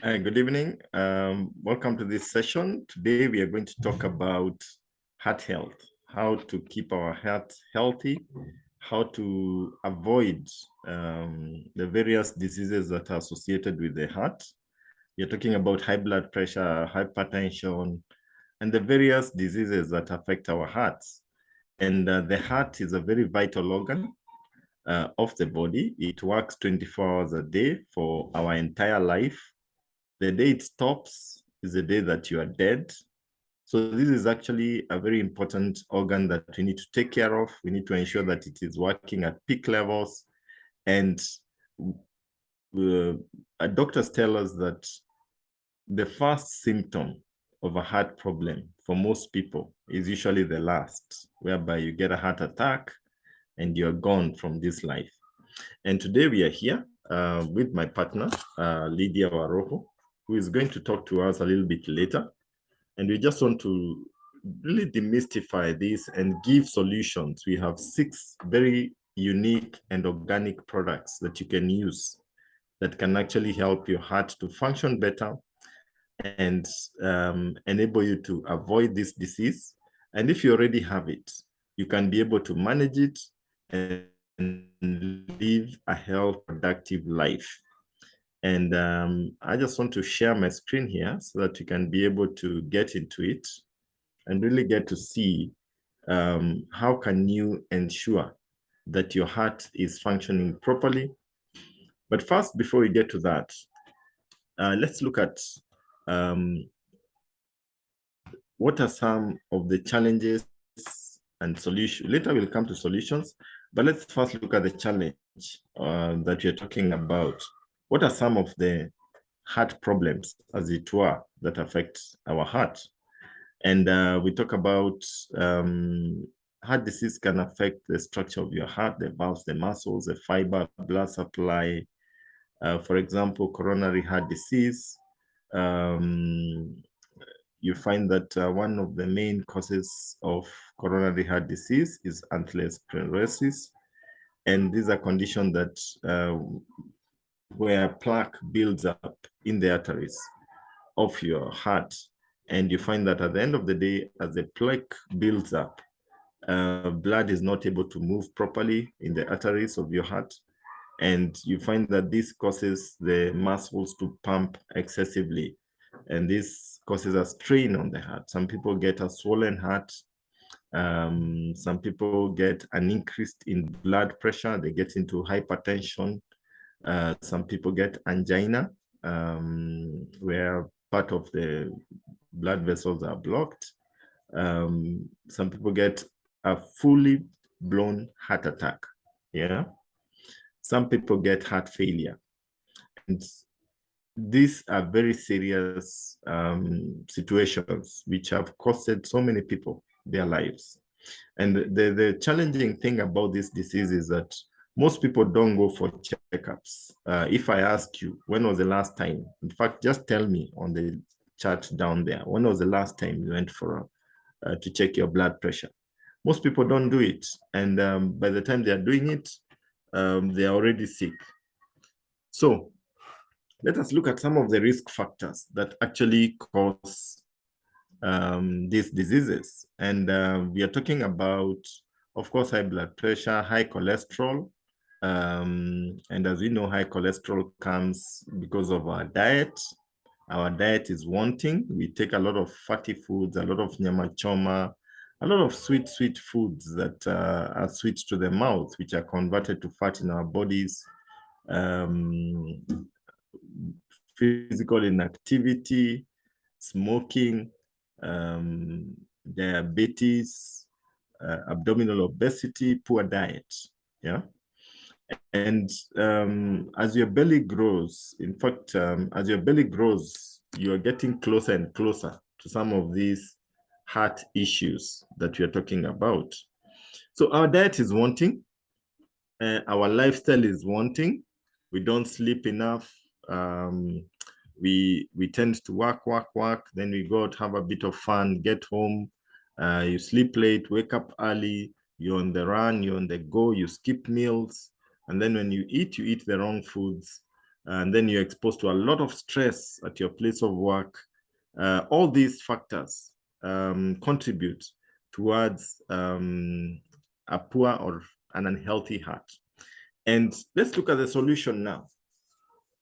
Good evening. Welcome to this session. Today, we are going to talk about heart health, how to keep our heart healthy, how to avoid the various diseases that are associated with the heart. You're talking about high blood pressure, hypertension, and the various diseases that affect our hearts. And the heart is a very vital organ of the body. It works 24 hours a day for our entire life. The day it stops is the day that you are dead. So this is actually a very important organ that we need to take care of. We need to ensure that it is working at peak levels. And doctors tell us that the first symptom of a heart problem for most people is usually the last, whereby you get a heart attack and you're gone from this life. And today we are here with my partner, Lydia Waroho, who is going to talk to us a little bit later. And we just want to really demystify this and give solutions. We have 6 very unique and organic products that you can use that can actually help your heart to function better and enable you to avoid this disease. And if you already have it, you can be able to manage it and live a healthy, productive life. And I just want to share my screen here so that you can be able to get into it and really get to see how can you ensure that your heart is functioning properly. But first, before we get to that, let's look at what are some of the challenges and solutions. Later, we'll come to solutions, but let's first look at the challenge that we're talking about. What are some of the heart problems, as it were, that affect our heart? And we talk about heart disease can affect the structure of your heart, the valves, the muscles, the fiber, blood supply. For example, coronary heart disease. You find that one of the main causes of coronary heart disease is atherosclerosis. And these are conditions that where plaque builds up in the arteries of your heart. And you find that at the end of the day, as the plaque builds up, blood is not able to move properly in the arteries of your heart. And you find that this causes the muscles to pump excessively. And this causes a strain on the heart. Some people get a swollen heart. Some people get an increase in blood pressure. They get into hypertension. Some people get angina, where part of the blood vessels are blocked. Some people get a fully blown heart attack. Yeah. Some people get heart failure. And these are very serious situations which have costed so many people their lives. And the challenging thing about this disease is that most people don't go for checkups. If I ask you, when was the last time? In fact, just tell me on the chart down there, when was the last time you went for to check your blood pressure? Most people don't do it. And by the time they are doing it, they are already sick. So let us look at some of the risk factors that actually cause these diseases. And we are talking about, of course, high blood pressure, high cholesterol. And as we know, high cholesterol comes because of our diet. Our diet is wanting. We take a lot of fatty foods, a lot of nyama choma, a lot of sweet foods that are sweet to the mouth, which are converted to fat in our bodies. Physical inactivity, smoking, diabetes, abdominal obesity, poor diet. Yeah. And as your belly grows, in fact, as your belly grows, you are getting closer and closer to some of these heart issues that we are talking about. So our diet is wanting, our lifestyle is wanting. We don't sleep enough. We tend to work. Then we go out, have a bit of fun, get home. You sleep late, wake up early. You're on the run. You're on the go. You skip meals, and then when you eat the wrong foods. and then you're exposed to a lot of stress at your place of work. All these factors contribute towards a poor or an unhealthy heart. And let's look at the solution now.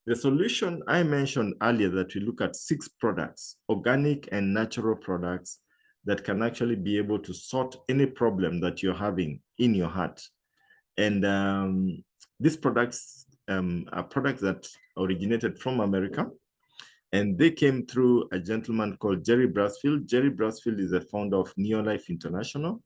The solution, I mentioned earlier that we look at 6 products, organic and natural products that can actually be able to sort any problem that you're having in your heart. And these products are products that originated from America, and they came through a gentleman called Jerry Brasfield. Jerry Brasfield is the founder of Neolife International,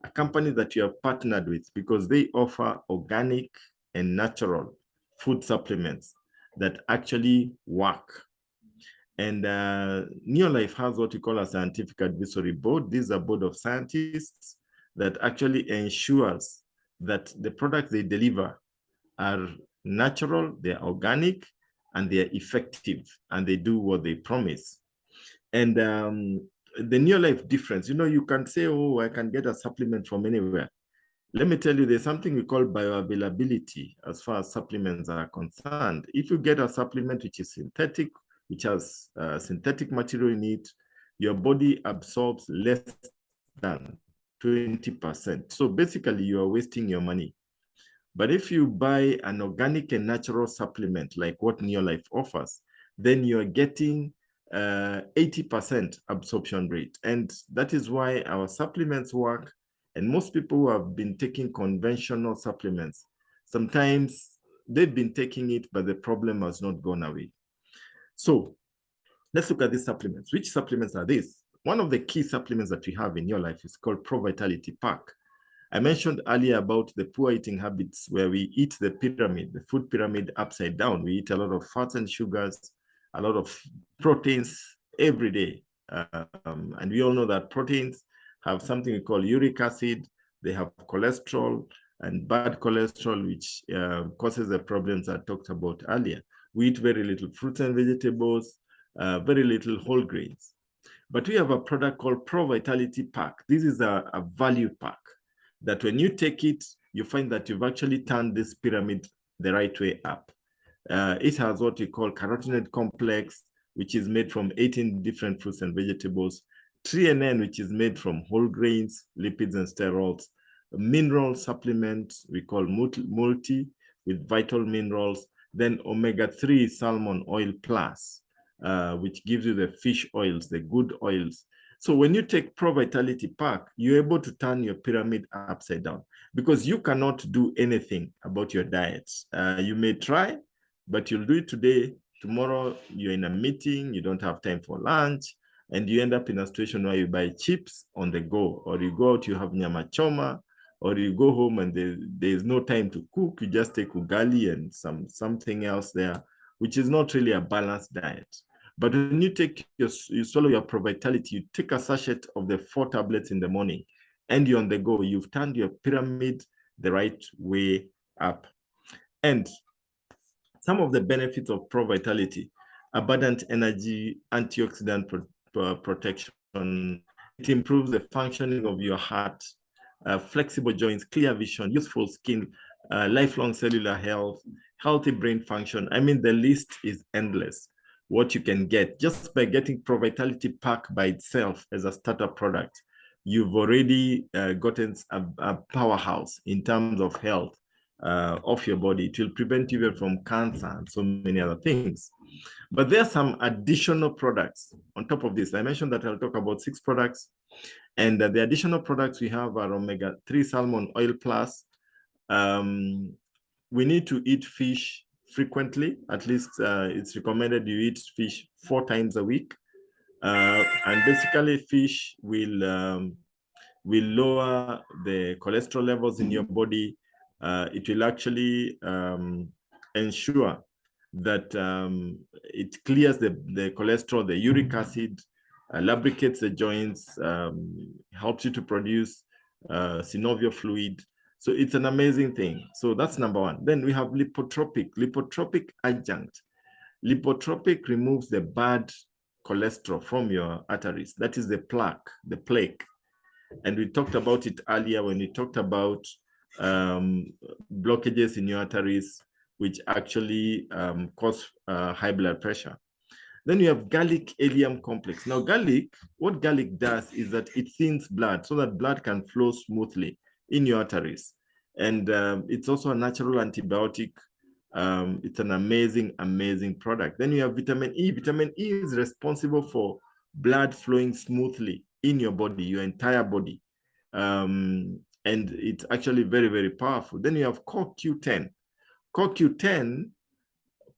a company that you have partnered with because they offer organic and natural food supplements that actually work. And Neolife has what we call a scientific advisory board. This is a board of scientists that actually ensures that the products they deliver are natural, they're organic, and they're effective, and they do what they promise. And the Neolife difference, you can say, oh, I can get a supplement from anywhere. Let me tell you, there's something we call bioavailability as far as supplements are concerned. If you get a supplement which is synthetic, which has synthetic material in it, your body absorbs less than 20%. So basically, you are wasting your money. But if you buy an organic and natural supplement like what Neolife offers, then you're getting 80% absorption rate. And that is why our supplements work. And most people who have been taking conventional supplements, sometimes they've been taking it, but the problem has not gone away. So let's look at these supplements. Which supplements are these? One of the key supplements that we have in Neolife is called Pro Vitality Pack. I mentioned earlier about the poor eating habits where we eat the pyramid, the food pyramid upside down. We eat a lot of fats and sugars, a lot of proteins every day. And we all know that proteins have something we call uric acid. They have cholesterol and bad cholesterol, which causes the problems I talked about earlier. We eat very little fruits and vegetables, very little whole grains. But we have a product called Pro Vitality Pack. This is a value pack that when you take it, you find that you've actually turned this pyramid the right way up. It has what we call carotenoid complex, which is made from 18 different fruits and vegetables, TRINN, which is made from whole grains, lipids, and sterols, a mineral supplement we call multi with vital minerals, then omega-3 salmon oil plus, which gives you the fish oils, the good oils. So when you take Pro Vitality Pack, you're able to turn your pyramid upside down because you cannot do anything about your diet. You may try, but you'll do it today. Tomorrow, you're in a meeting, you don't have time for lunch, and you end up in a situation where you buy chips on the go, or you go out, you have nyama choma, or you go home and there's no time to cook. You just take ugali and something else there, which is not really a balanced diet. But when you swallow your Pro Vitality, you take a sachet of the 4 tablets in the morning, and you're on the go. You've turned your pyramid the right way up. And some of the benefits of Pro Vitality: abundant energy, antioxidant protection. It improves the functioning of your heart, flexible joints, clear vision, useful skin, lifelong cellular health, healthy brain function. I mean, the list is endless. What you can get just by getting Pro Vitality Pack by itself as a starter product, you've already gotten a powerhouse in terms of health of your body. It will prevent you from cancer and so many other things. But there are some additional products on top of this. I mentioned that I'll talk about 6 products. And the additional products we have are omega-3 salmon oil plus. We need to eat fish frequently. At least it's recommended you eat fish 4 times a week. And basically, fish will lower the cholesterol levels in your body. It will actually ensure that it clears the cholesterol, the uric acid, lubricates the joints, helps you to produce synovial fluid. So it's an amazing thing. So that's number 1. Then we have lipotropic adjunct. Lipotropic removes the bad cholesterol from your arteries. That is the plaque. And we talked about it earlier when we talked about blockages in your arteries. which actually cause high blood pressure. Then you have garlic allium complex. Now, what garlic does is that it thins blood so that blood can flow smoothly in your arteries. And it's also a natural antibiotic. It's an amazing, amazing product. Then you have vitamin E. Vitamin E is responsible for blood flowing smoothly in your body, your entire body. And it's actually very, very powerful. Then you have CoQ10. CoQ10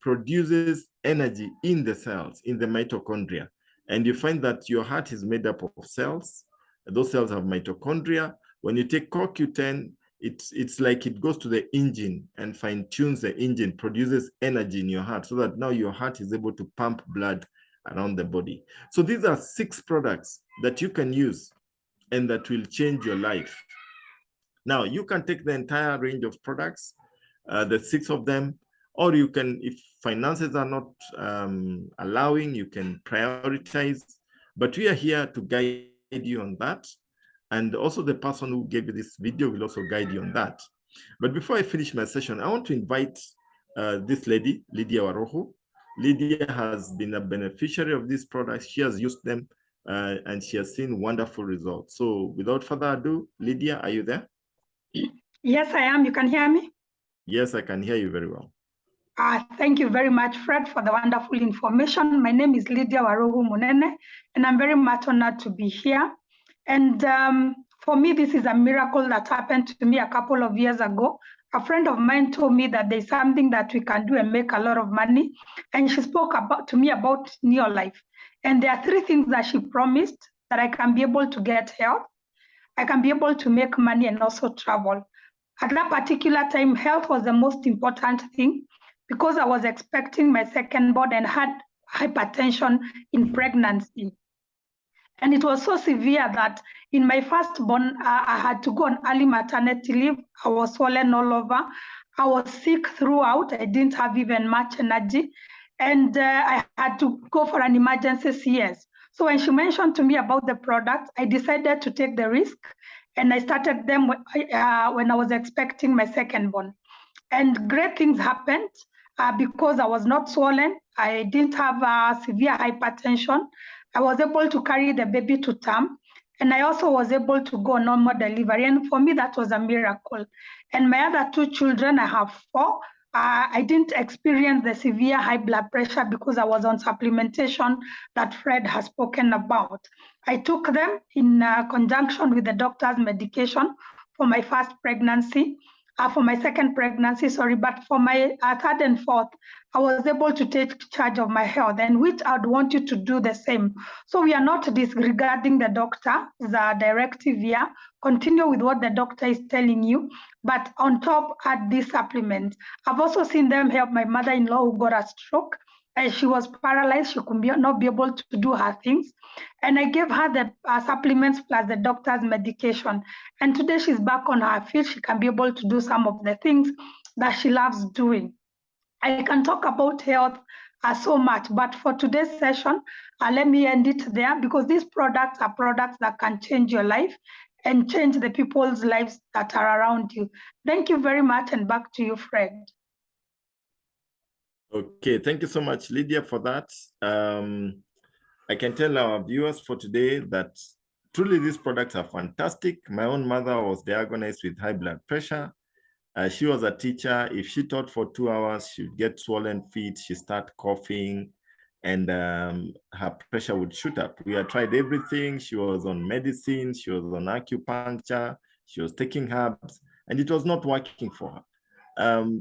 produces energy in the cells, in the mitochondria. And you find that your heart is made up of cells. Those cells have mitochondria. When you take CoQ10, it's like it goes to the engine and fine-tunes the engine, produces energy in your heart so that now your heart is able to pump blood around the body. So these are 6 products that you can use and that will change your life. Now, you can take the entire range of products, the 6 of them, or you can, if finances are not allowing, you can prioritize. But we are here to guide you on that. And also the person who gave you this video will also guide you on that. But before I finish my session, I want to invite this lady, Lydia Waroho. Lydia has been a beneficiary of these products. She has used them and she has seen wonderful results. So without further ado, Lydia, are you there? Yes, I am. You can hear me? Yes, I can hear you very well. Thank you very much, Fred, for the wonderful information. My name is Lydia Waroho Munene, and I'm very much honored to be here. And for me, this is a miracle that happened to me a couple of years ago. A friend of mine told me that there's something that we can do and make a lot of money. And she spoke to me about Neolife. And there are 3 things that she promised: that I can be able to get health, I can be able to make money, and also travel. At that particular time, health was the most important thing because I was expecting my second born and had hypertension in pregnancy. And it was so severe that in my firstborn, I had to go on early maternity leave. I was swollen all over. I was sick throughout. I didn't have even much energy. And I had to go for an emergency CS. So when she mentioned to me about the product, I decided to take the risk. And I started them when I was expecting my secondborn. And great things happened because I was not swollen. I didn't have severe hypertension. I was able to carry the baby to term. And I also was able to go normal delivery. And for me, that was a miracle. And my other 2 children, I have 4. I didn't experience the severe high blood pressure because I was on supplementation that Fred has spoken about. I took them in conjunction with the doctor's medication for my first pregnancy. For my second pregnancy, but for my 3rd and 4th, I was able to take charge of my health, and which I'd want you to do the same. So we are not disregarding the doctor, the directive here. Continue with what the doctor is telling you, but on top, add this supplement. I've also seen them help my mother-in-law who got a stroke. And she was paralyzed. She could not be able to do her things. And I gave her the supplements plus the doctor's medication. And today she's back on her feet. She can be able to do some of the things that she loves doing. I can talk about health so much, but for today's session, let me end it there because these products are products that can change your life and change the people's lives that are around you. Thank you very much, and back to you, Fred. Okay, thank you so much, Lydia, for that. I can tell our viewers for today that truly these products are fantastic. My own mother was diagnosed with high blood pressure. She was a teacher. If she taught for 2 hours, she'd get swollen feet, she'd start coughing, and her pressure would shoot up. We had tried everything. She was on medicine, she was on acupuncture, she was taking herbs, and it was not working for her.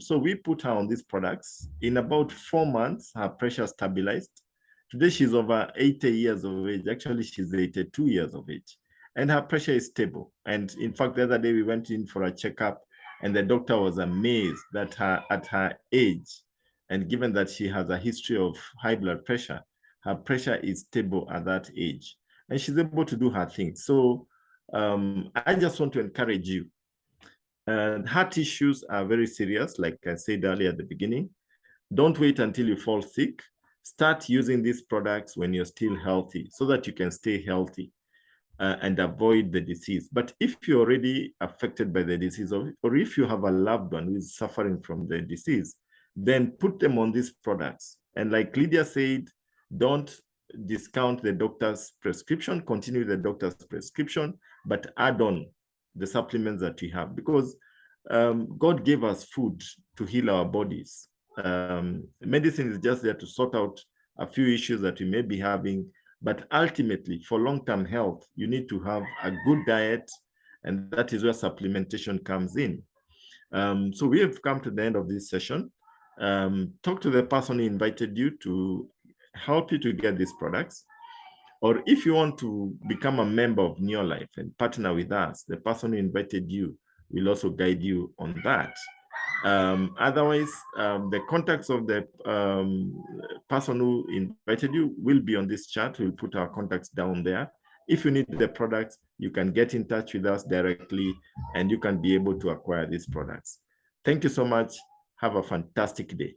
So we put her on these products. In about 4 months, her pressure stabilized. Today, she's over 80 years of age. Actually, she's 82 years of age. And her pressure is stable. And in fact, the other day, we went in for a checkup, and the doctor was amazed that at her age, and given that she has a history of high blood pressure, her pressure is stable at that age. And she's able to do her things. So I just want to encourage you. Heart issues are very serious, like I said earlier at the beginning. Don't wait until you fall sick. Start using these products when you're still healthy so that you can stay healthy and avoid the disease. But if you're already affected by the disease, or if you have a loved one who is suffering from the disease, then put them on these products. And like Lydia said, don't discount the doctor's prescription, continue the doctor's prescription, but add on the supplements that we have, because God gave us food to heal our bodies. Medicine is just there to sort out a few issues that we may be having, but ultimately for long-term health, you need to have a good diet, and that is where supplementation comes in. So we have come to the end of this session. Talk to the person who invited you to help you to get these products. Or if you want to become a member of Neolife and partner with us, the person who invited you will also guide you on that. Otherwise, the contacts of the person who invited you will be on this chat. We'll put our contacts down there. If you need the products, you can get in touch with us directly, and you can be able to acquire these products. Thank you so much. Have a fantastic day.